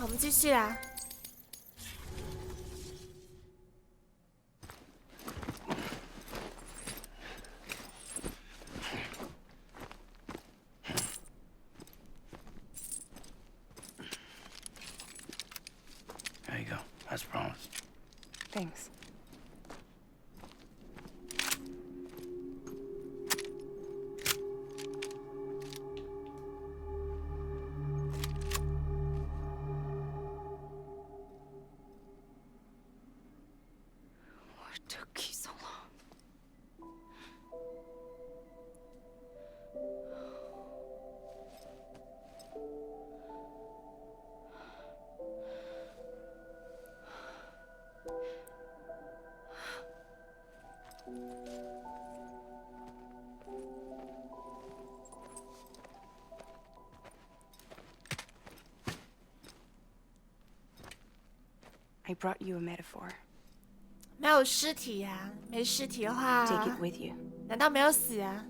我们继续啦。There you go, as promised. Thanks. What took you so long? I brought you a metaphor. 没有尸体呀、没尸体的话， Take it with you. 难道没有死啊？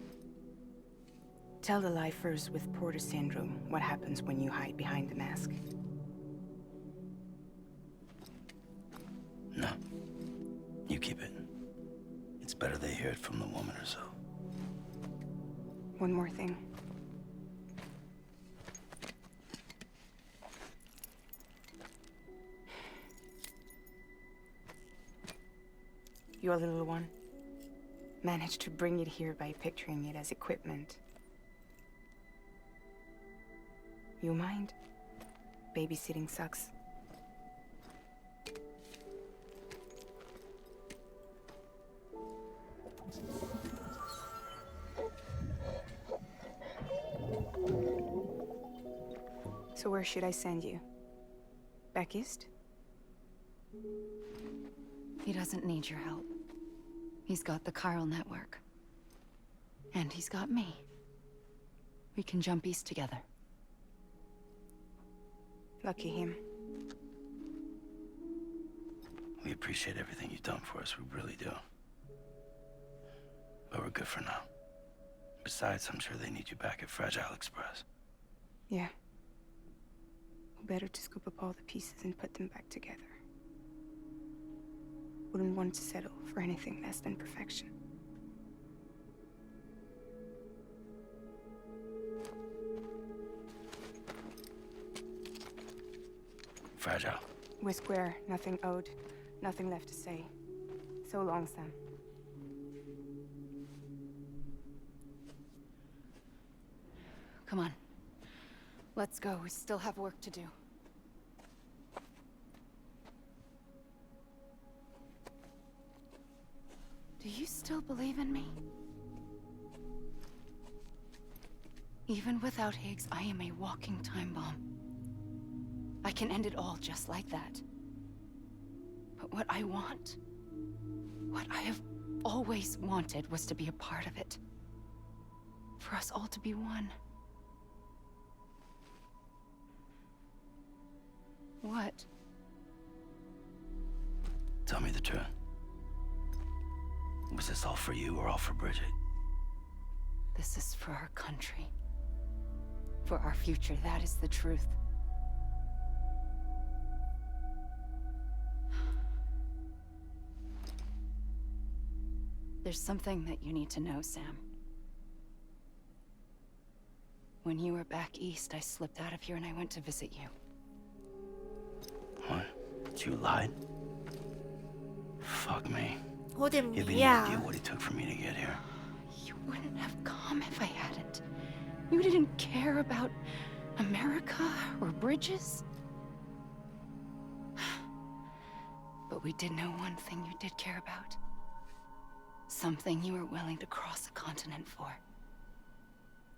Tell the lifers with Porter syndrome what happens when you hide behind the mask. No. You keep it. It's better they hear it from the woman herself. One more thing. Your little one managed to bring it here by picturing it as equipment. You mind? Babysitting sucks. So where should I send you? Back east? He doesn't need your help. He's got the chiral network. And he's got me. We can jump east together. Lucky him. We appreciate everything you've done for us, we really do. But we're good for now. Besides, I'm sure they need you back at Fragile Express. Yeah. Better to scoop up all the pieces and put them back together. Wouldn't want to settle for anything less than perfection. Fragile. We're square, nothing owed, nothing left to say. So long, Sam. Come on. Let's go. We still have work to do. Do you still believe in me? Even without Higgs, I am a walking time bomb. I can end it all just like that. But what I want, what I have always wanted, was to be a part of it. For us all to be one. What? Tell me the truth. Was this all for you or all for Bridget? This is for our country. For our future, that is the truth. There's something that you need to know, Sam. When you were back east, I slipped out of here and I went to visit you. What? You lied? Fuck me. 我有点 You have 迷 any 呀、 idea what it took for me to get here? You wouldn't have come if I hadn't. You didn't care about America or bridges. But we did know one thing you did care about. Something you were willing to cross a continent for.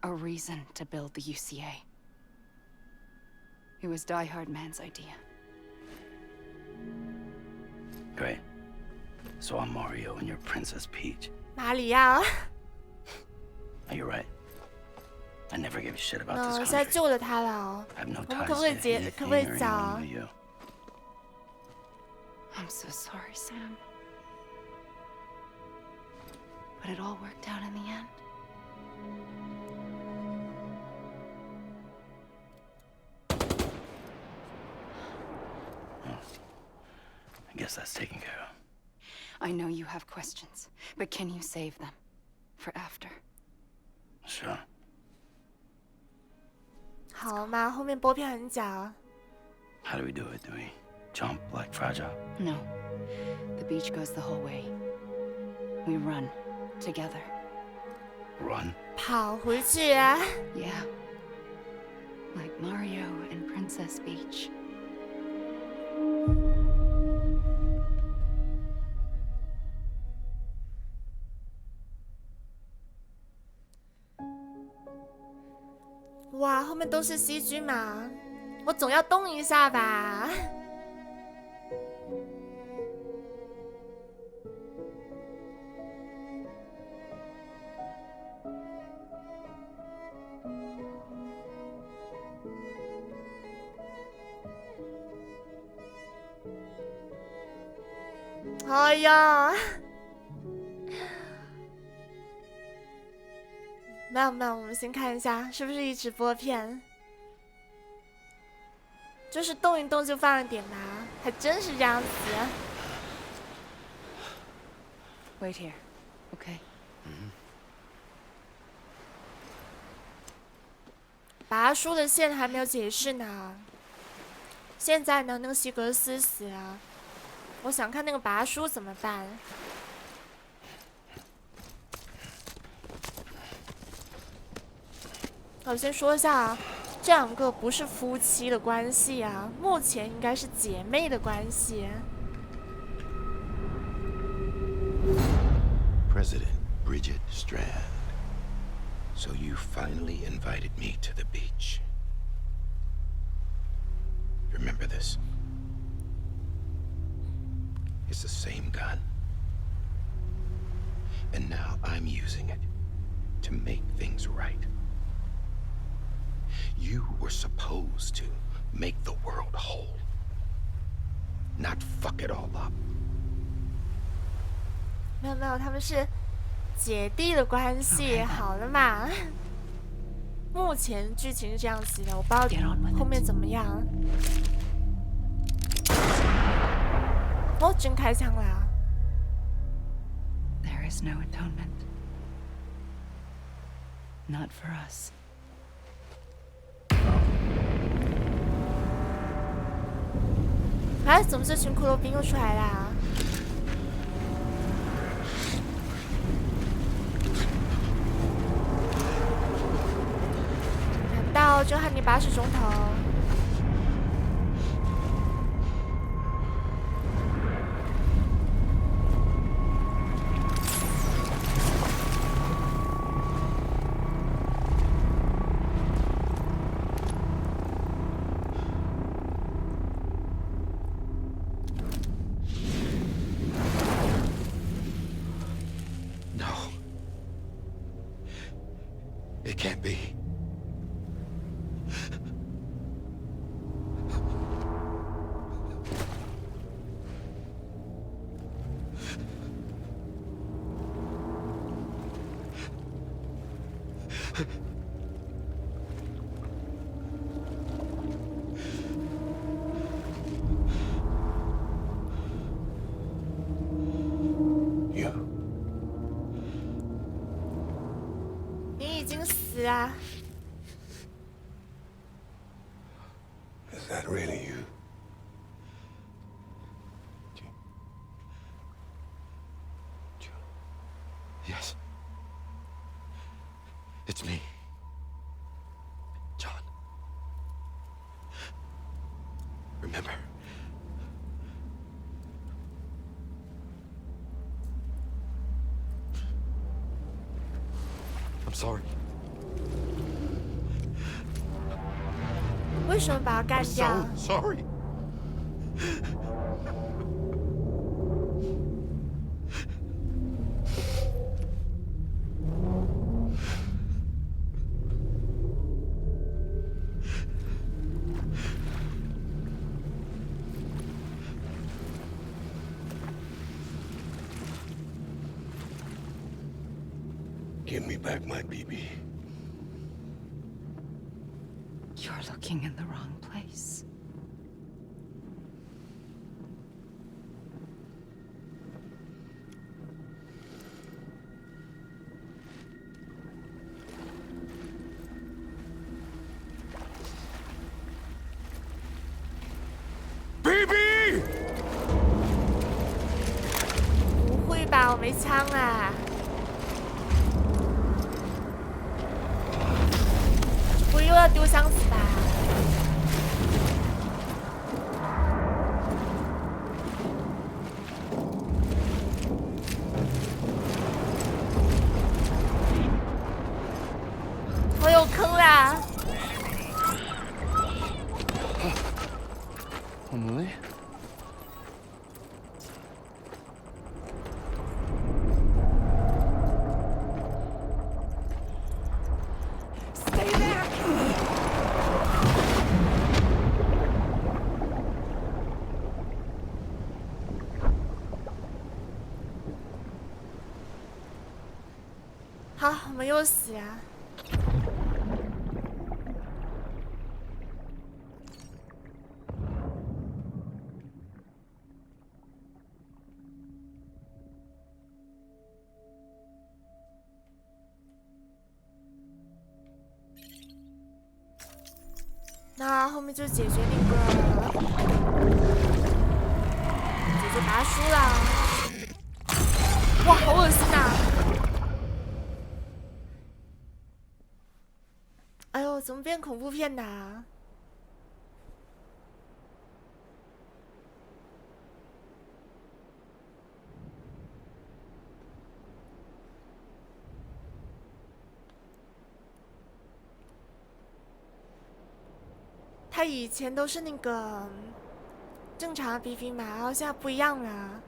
A reason to build the UCA. It was Die Hard Man's idea. Great. So I'm Mario and you're Princess Peach. 马里亚， Oh, you're right. I never gave a shit about 我 this 现在 country. 救了他了哦。 I have no 我们 ties 可 to 不可以结？ anything 可不可以 or 讲 anyone？but you. I'm so sorry, Sam. But it all worked out in the end. guess that's taken care of. I know you have questions, but can you save them for after? Sure. 好嘛，后面播片很假啊。How do we do it? Do we jump like fragile? No. The beach goes the whole way. We run together. Run? 跑回去啊！ Yeah. Like Mario and Princess Beach. 哇，后面都是 CG 嘛，我总要动一下吧。哎呀，没有没有，我们先看一下是不是一直播片，就是动一动就放了点吧，还真是这样子。Wait here, okay? 拔叔的线还没有解释呢，现在呢，那个西格斯死了。我想看那个拔叔怎么办。我先说一下啊，这两个不是夫妻的关系啊，目前应该是姐妹的关系。President Bridget Strand. So you finally invited me to the beach. Remember this? It's the same gun. And now I'm using it to make things right. You were supposed to make the world whole, not fuck it all up. 没有没有，他们是姐弟的关系，好了嘛。目前剧情是这样子的，我不知道后面怎么样。哦，真开枪了啊。There is no atonement. Not for us. 哎，怎么这群骷髅兵又出来啦？难道就和你80钟头？It can't be. You. 你已经死啊！ Is that really you? Yes. It's me. John. Remember? I'm sorry. 为什么把他干 I'm 掉？ so sorry. Give me back my BB. You're looking in the wrong place. 没枪啊！不会又要丢箱子吧？好有坑啦Emily? Stay there! 好，我们又死啊！那后面就解决那个，解决拔叔啦！哇，好恶心啊！哎呦，怎么变恐怖片的啊？他以前都是那个正常的 BB 嘛，然后现在不一样了。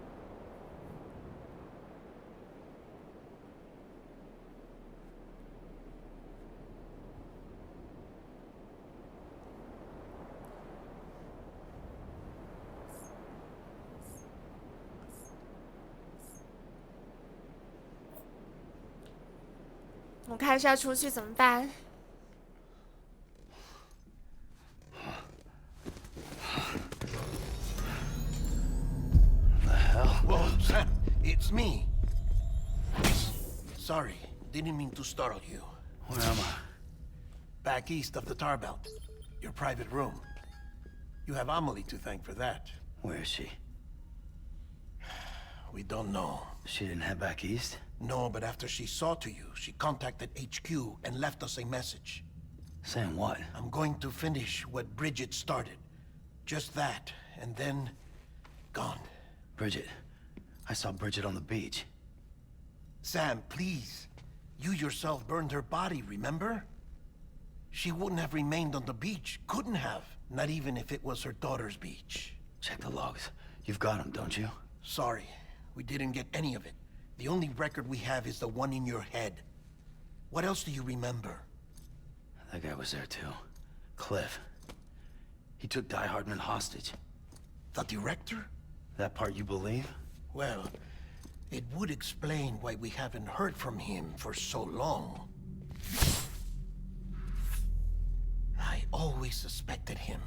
我看是要出去怎么办？ Whoa, Sam, it's me. Sorry, didn't mean to startle you. Where am I? Back east of the tar belt. Your private room. You have Amelie to thank for that. Where is she? We don't know. She didn't head back east? No, but after she saw to you, she contacted HQ and left us a message. Saying what? I'm going to finish what Bridget started. Just that, and then... gone. Bridget. I saw Bridget on the beach. Sam, please. You yourself burned her body, remember? She wouldn't have remained on the beach. Couldn't have. Not even if it was her daughter's beach. Check the logs. You've got them, don't you? Sorry. We didn't get any of it. The only record we have is the one in your head. What else do you remember? That guy was there too. Cliff. He took Die Hardman hostage. The director? That part you believe? Well, it would explain why we haven't heard from him for so long. I always suspected him.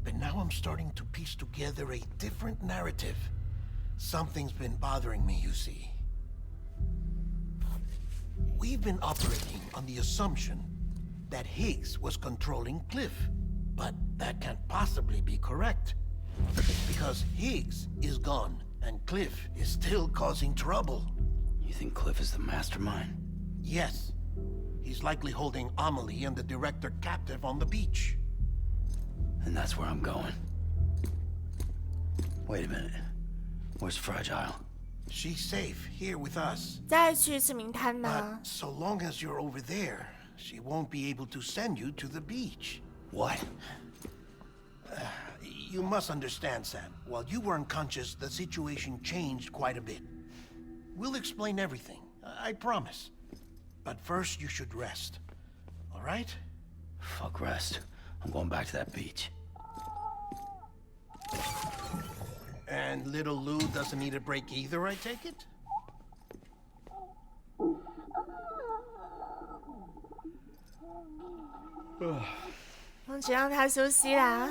But now I'm starting to piece together a different narrative. Something's been bothering me, you see. We've been operating on the assumption that Higgs was controlling Cliff. But that can't possibly be correct. Because Higgs is gone, and Cliff is still causing trouble. You think Cliff is the mastermind? Yes. He's likely holding Amelie and the director captive on the beach. And that's where I'm going. Wait a minute. Where's Fragile? She's safe here with us. 再去一次名摊吗？ But so long as you're over there, she won't be able to send you to the beach. What? You must understand, Sam. While you were unconscious, the situation changed quite a bit. We'll explain everything, I promise. But first, you should rest. All right? Fuck rest. I'm going back to that beach. And little Lou doesn't need a break either, I take it? 我只让他休息啦。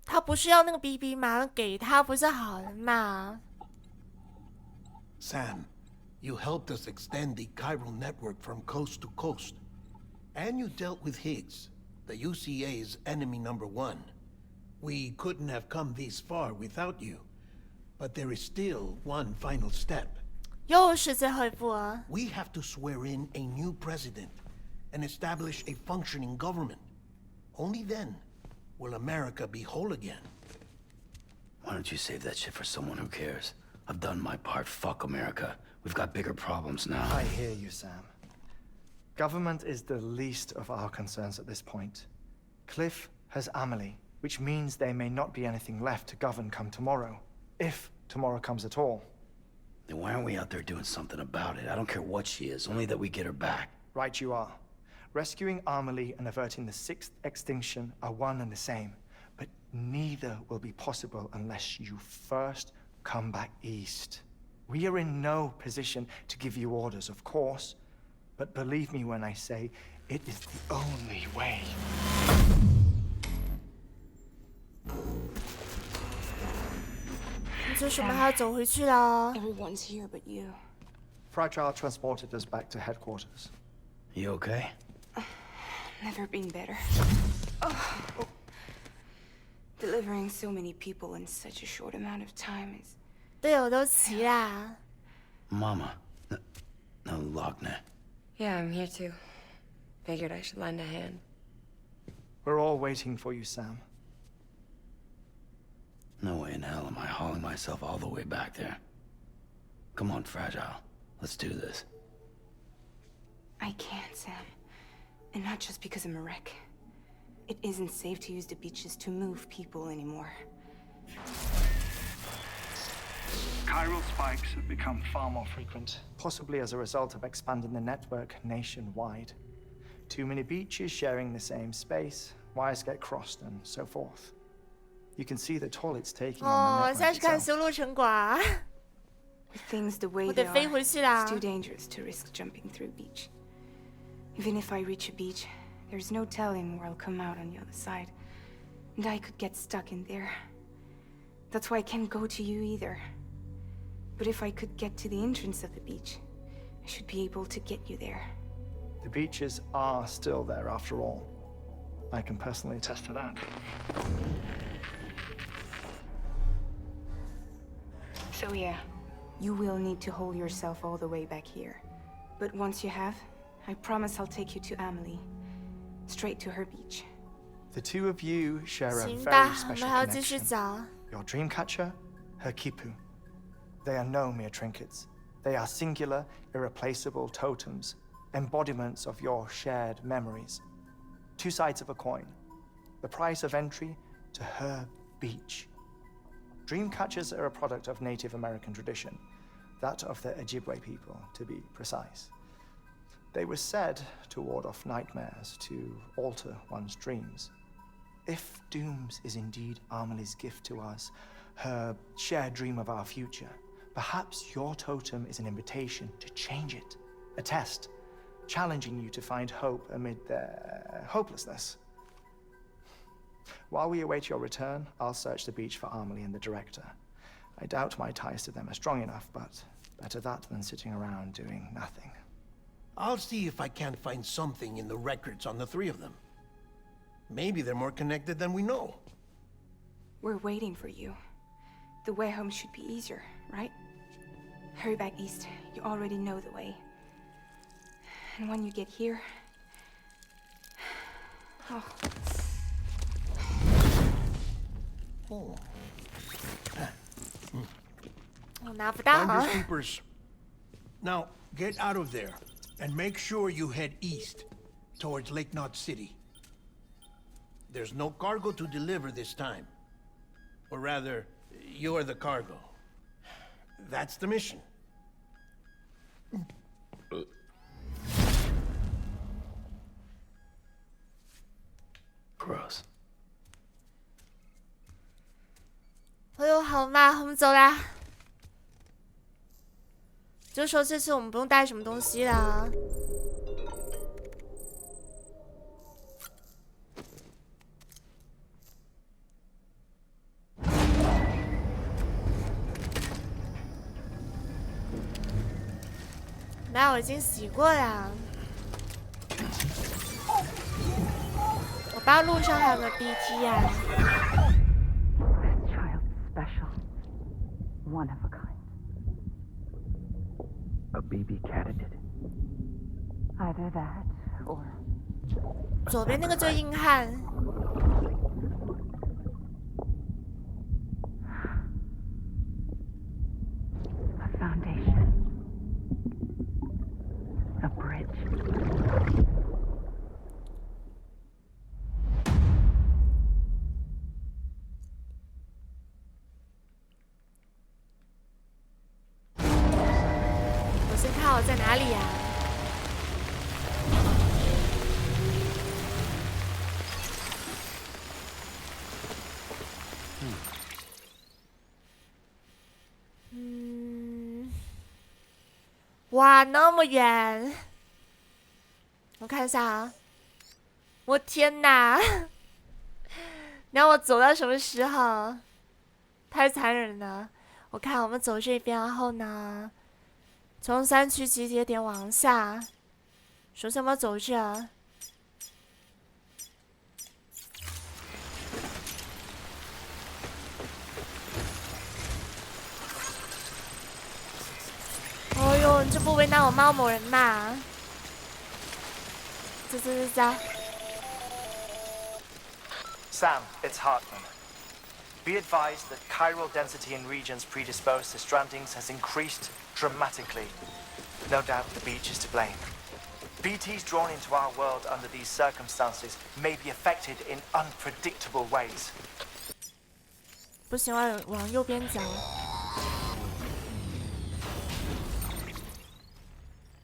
他不是要那个 BB 吗？给他不是好了嘛？ Sam, you helped us extend the chiral network from coast to coast. And you dealt with Higgs. the UCA's enemy #1. We couldn't have come this far without you. But there is still one final step. 又是最后一步啊！ We have to swear in a new president and establish a functioning government. Only then will America be whole again. Why don't you save that shit for someone who cares? I've done my part. Fuck America. We've got bigger problems now. I hear you, Sam. Government is the least of our concerns at this point. Cliff has Amelie, which means there may not be anything left to govern come tomorrow, if tomorrow comes at all. Then why aren't we out there doing something about it? I don't care what she is, only that we get her back. Right you are. Rescuing Amelie and averting the 6th extinction are one and the same, but neither will be possible unless you first come back east. We are in no position to give you orders, of course, but believe me when I say it is the only way. 就是我们还要走回去了。 Everyone's here but you. Fragile transported us back to headquarters. You okay? Never been better. Oh. Delivering so many people in such a short amount of time is... 队友都齐啦。 Mama. No Logne. Yeah, I'm here too. Figured I should lend a hand. We're all waiting for you, Sam. No way in hell am I hauling myself all the way back there. Come on, Fragile. Let's do this. I can't, Sam. And not just because I'm a wreck. It isn't safe to use the beaches to move people anymore. Chiral spikes have become far more frequent. Possibly as a result of expanding the network nationwide. Too many beaches sharing the same space, wires get crossed, and so forth. You can see the toll it's taking 哦， on 现 the 在 network 是看 itself. 修路城管。 With things the way 我 they 得 are, 飞回去啦 it's。too dangerous to risk jumping through a beach. Even if I reach a beach, there's no telling where I'll come out on the other side. And I could get stuck in there. That's why I can't go to you either. But if I could get to the entrance of the beach, I should be able to get you there. The beaches are still there after all. I can personally attest to that. So yeah, you will need to hold yourself all the way back here. But once you have, I promise I'll take you to Amelie. Straight to her beach. The two of you share a 行 very 吧，我 special 们还要继续 connection. 找。 Your dreamcatcher, her kipu. They are no mere trinkets. They are singular, irreplaceable totems, embodiments of your shared memories. Two sides of a coin. The price of entry to her beach. Dreamcatchers are a product of Native American tradition, that of the Ojibwe people, to be precise. They were said to ward off nightmares, to alter one's dreams. If Dooms is indeed Amelie's gift to us, her shared dream of our future, perhaps your totem is an invitation to change it, a test, challenging you to find hope amid their hopelessness. While we await your return, I'll search the beach for Amelie and the director. I doubt my ties to them are strong enough, but better that than sitting around doing nothing. I'll see if I can't find something in the records on the three of them. Maybe they're more connected than we know. We're waiting for you. The way home should be easier, right? Hurry back east. You already know the way. And when you get here... Oh. 我拿不到。 Finders keepers. Now, get out of there, and make sure you head east, towards Lake Knot City. There's no cargo to deliver this time. Or rather, you're the cargo. That's the mission. Gross. 哎呦，好嘛，我们走啦。就说这次我们不用带什么东西啦。那我已经洗过了。我吧，路上还有个 BT 啊。This child's special. One of a kind. A BB candidate. Either that, or 左边那个最硬汉。a foundation. A bridge. 我先看我在哪里呀、哇，那么远！我看一下啊，我天哪！你让我走到什么时候？太残忍了！我看我们走这边，然后呢，从3区集结点往下，首先我们走这。哦呦，你这不为难我猫某人嘛？走。 Sam, it's Hartman. Be advised that chiral density in regions predisposed to strandings has increased dramatically. No doubt the beach is to blame. BTs drawn into our world under these circumstances may be affected in unpredictable ways. 不行，我要往右边走。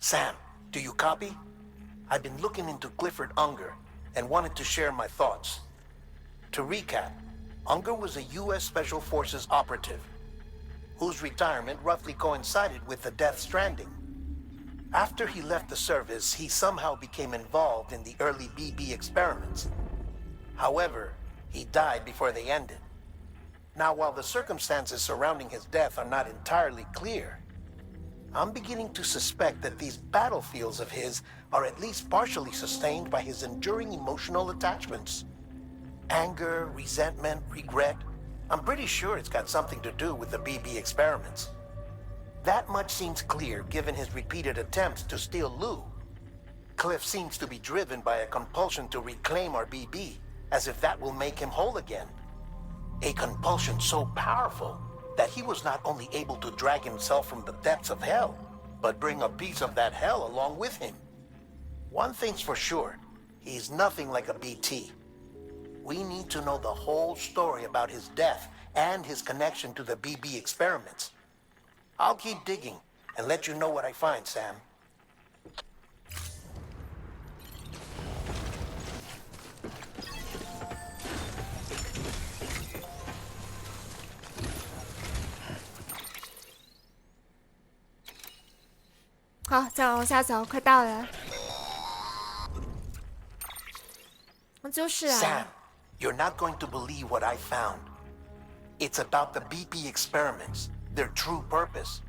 Sam, do you copy? I've been looking into Clifford Unger and wanted to share my thoughts. To recap, Unger was a U.S. Special Forces operative whose retirement roughly coincided with the Death Stranding. After he left the service, he somehow became involved in the early BB experiments. However, he died before they ended. Now, while the circumstances surrounding his death are not entirely clear, I'm beginning to suspect that these battlefields of his are at least partially sustained by his enduring emotional attachments. Anger, resentment, regret. I'm pretty sure it's got something to do with the BB experiments. That much seems clear given his repeated attempts to steal Lou. Cliff seems to be driven by a compulsion to reclaim our BB, as if that will make him whole again. A compulsion so powerful that he was not only able to drag himself from the depths of hell, but bring a piece of that hell along with him. One thing's for sure, he's nothing like a BT. We need to know the whole story about his death and his connection to the BB experiments. I'll keep digging and let you know what I find, Sam. 好，再往下走，快到了。就是啊。 Sam, you're not going to believe what I found. It's about the BB experiments, their true purpose.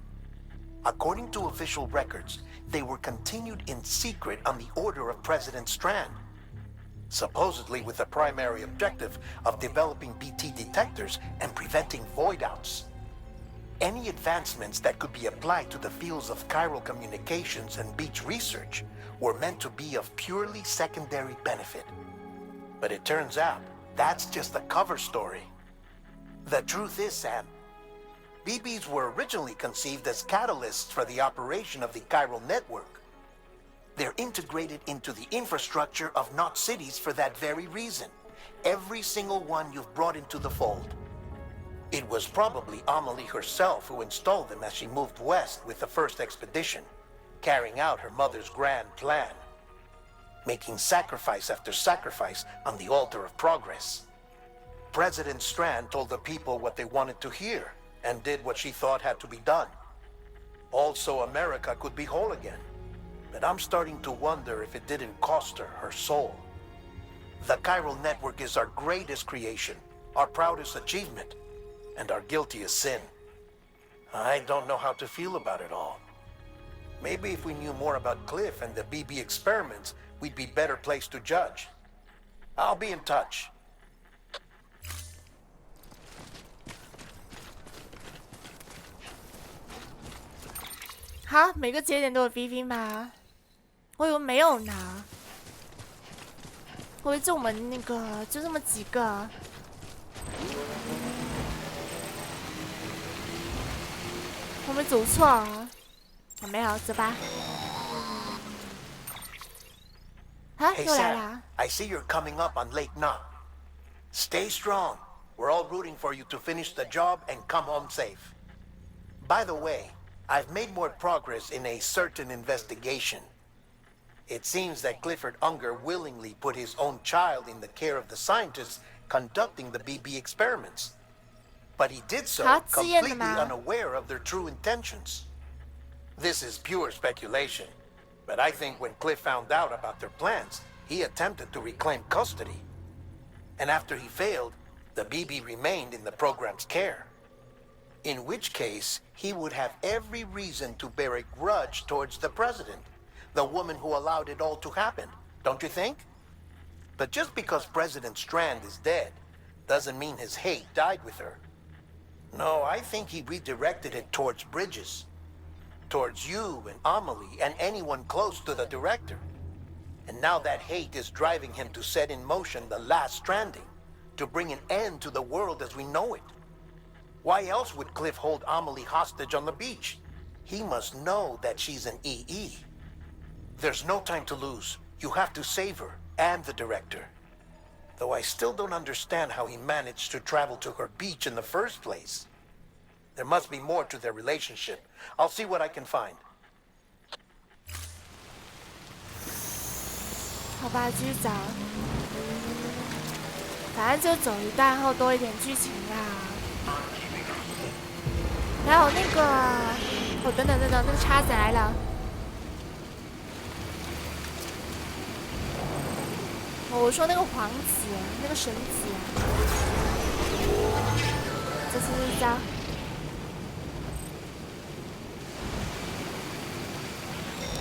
According to official records, they were continued in secret on the order of President Strand, supposedly with the primary objective of developing BT detectors and preventing void-outs. Any advancements that could be applied to the fields of chiral communications and beach research were meant to be of purely secondary benefit. But it turns out, that's just the cover story. The truth is, Sam, BBs were originally conceived as catalysts for the operation of the chiral network. They're integrated into the infrastructure of not cities for that very reason. Every single one you've brought into the fold. It was probably Amelie herself who installed them as she moved west with the first expedition, carrying out her mother's grand plan, making sacrifice after sacrifice on the altar of progress. President Strand told the people what they wanted to hear and did what she thought had to be done. Also, America could be whole again. But I'm starting to wonder if it didn't cost her her soul. The chiral network is our greatest creation, our proudest achievement, and our guiltiest sin. I don't know how to feel about it all. Maybe if we knew more about Cliff and the BB experiments, we'd be better placed to judge. I'll be in touch. 好，每个节点都有 VV 吗？我以为没有呢，我以为就我们那个就这么几个。我没走错啊？我没有，走吧。啊， Hey 又来 Sam, 了。 I see you're coming up on Lake Knot. Stay strong. We're all rooting for you to finish the job and come home safe. By the way, I've made more progress in a certain investigation. It seems that Clifford Unger willingly put his own child in the care of the scientists conducting the BB experiments. But he did so completely unaware of their true intentions. This is pure speculation, but I think when Cliff found out about their plans, he attempted to reclaim custody. And after he failed, the BB remained in the program's care. In which case, he would have every reason to bear a grudge towards the president, the woman who allowed it all to happen, don't you think? But just because President Strand is dead, doesn't mean his hate died with her. No, I think he redirected it towards Bridges. Towards you and Amelie and anyone close to the director. And now that hate is driving him to set in motion the last stranding, to bring an end to the world as we know it. Why else would Cliff hold Amelie hostage on the beach? He must know that she's an EE. There's no time to lose. You have to save her and the director. Though I still don't understand how he managed to travel to her beach in the first place. There must be more to their relationship. I'll see what I can find. 好吧，继续找。反正就走一段后多一点剧情啦。还有那个，哦，等等，那个叉子来了。哦，我说那个皇子，那个神子，这是招。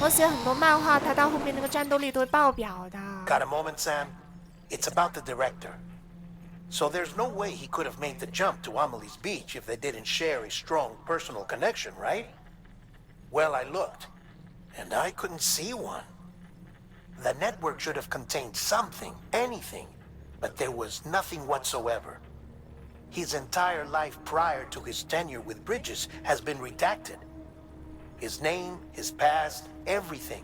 我写很多漫画，它到后面那个战斗力都会爆表的。Got a moment, Sam? It's about the director. So there's no way he could have made the jump to Amelie's beach if they didn't share a strong personal connection, right? Well, I looked, and I couldn't see one. The network should have contained something, anything, but there was nothing whatsoever. His entire life prior to his tenure with Bridges has been redacted. His name, his past, everything.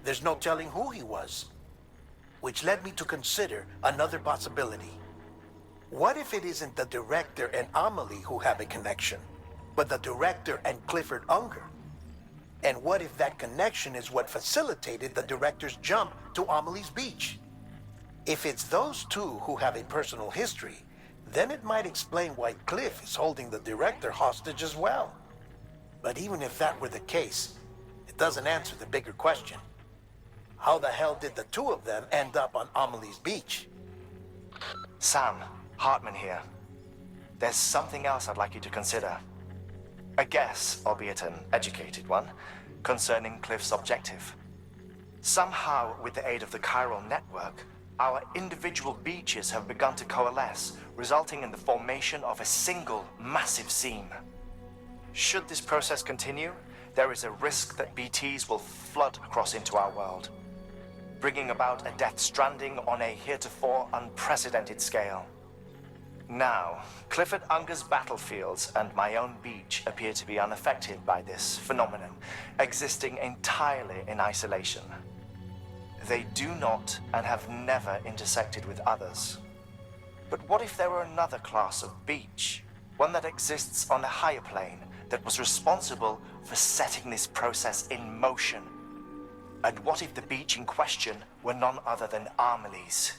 There's no telling who he was. Which led me to consider another possibility. What if it isn't the director and Amelie who have a connection, but the director and Clifford Unger? And what if that connection is what facilitated the director's jump to Amelie's beach? If it's those two who have a personal history, then it might explain why Cliff is holding the director hostage as well. But even if that were the case, it doesn't answer the bigger question. How the hell did the two of them end up on Amelie's beach? Sam, Hartman here. There's something else I'd like you to consider. A guess, albeit an educated one, concerning Cliff's objective. Somehow, with the aid of the chiral network, our individual beaches have begun to coalesce, resulting in the formation of a single massive seam. Should this process continue, there is a risk that BTs will flood across into our world, bringing about a Death Stranding on a heretofore unprecedented scale. Now, Clifford Unger's battlefields and my own beach appear to be unaffected by this phenomenon, existing entirely in isolation. They do not and have never intersected with others. But what if there were another class of beach, one that exists on a higher plane, that was responsible for setting this process in motion? And what if the beach in question were none other than Amelie's?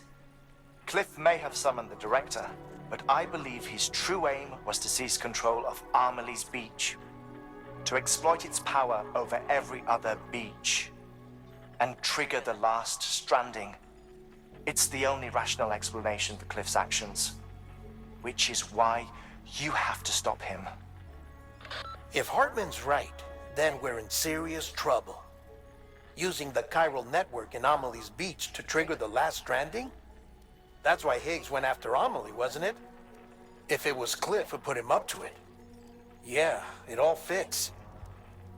Cliff may have summoned the director, but I believe his true aim was to seize control of Amelie's beach, to exploit its power over every other beach, and trigger the last stranding. It's the only rational explanation for Cliff's actions, which is why you have to stop him. If Hartman's right, then we're in serious trouble. Using the chiral network in Amelie's beach to trigger the last stranding? That's why Higgs went after Amelie, wasn't it? If it was Cliff who put him up to it. Yeah, it all fits.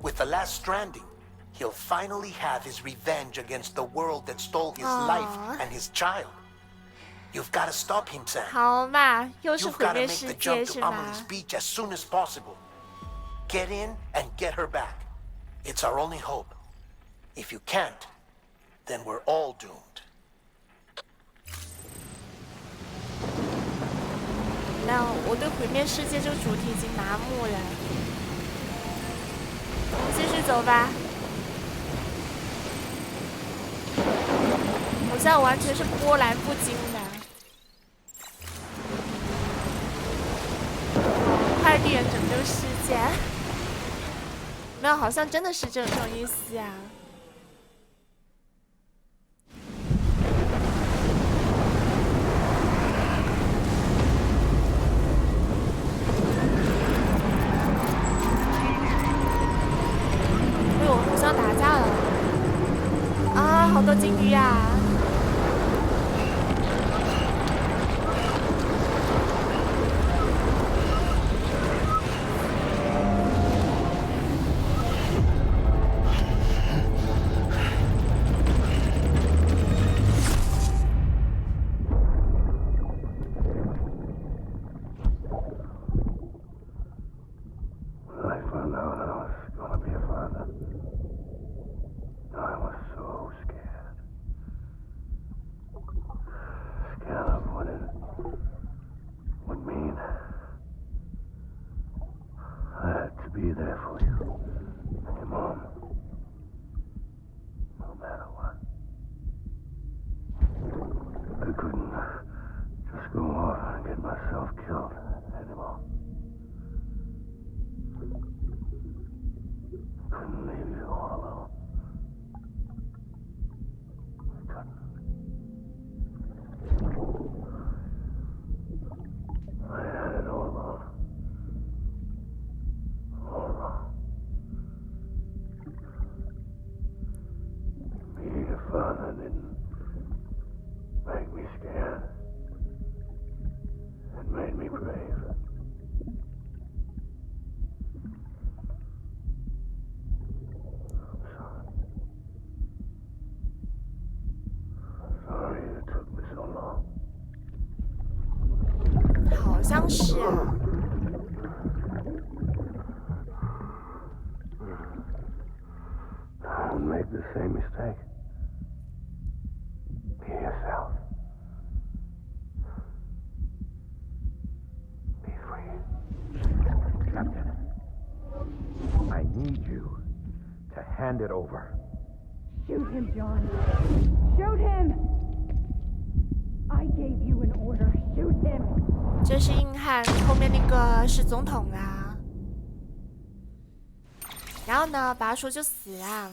With the last stranding, he'll finally have his revenge against the world that stole his life and his child. You've got to stop him, Sam. 好嘛，又是 You've 毁 got to 灭 make 世 the 界 jump 是 to 吗？ Amelie's beach as soon as possible. Get in and get her back. It's our only hope. If you can't, then we're all doomed. 那我对毁灭世界这个主题已经麻木了。我们继续走吧。我现在完全是波澜不惊的。快递人拯救世界，没有，好像真的是这种意思啊。哎呦，互相打架了！啊，好多金鱼啊！ Be there for you, and your mom, no matter what. I couldn't just go off and get myself killed anymore. Couldn't leave you all alone. I couldn't. I had it all wrong. All wrong. Being a father didn't make me scared. It made me brave. I'm sorry. Sorry it took me so long. 好像是啊。 Don't make the same mistake. Be yourself. Be free. Captain, I need you to hand it over. Shoot him, John. Shoot him! I gave you an order. Shoot him! 这是硬汉，后面那个是总统啊。然后呢，拔叔就死了。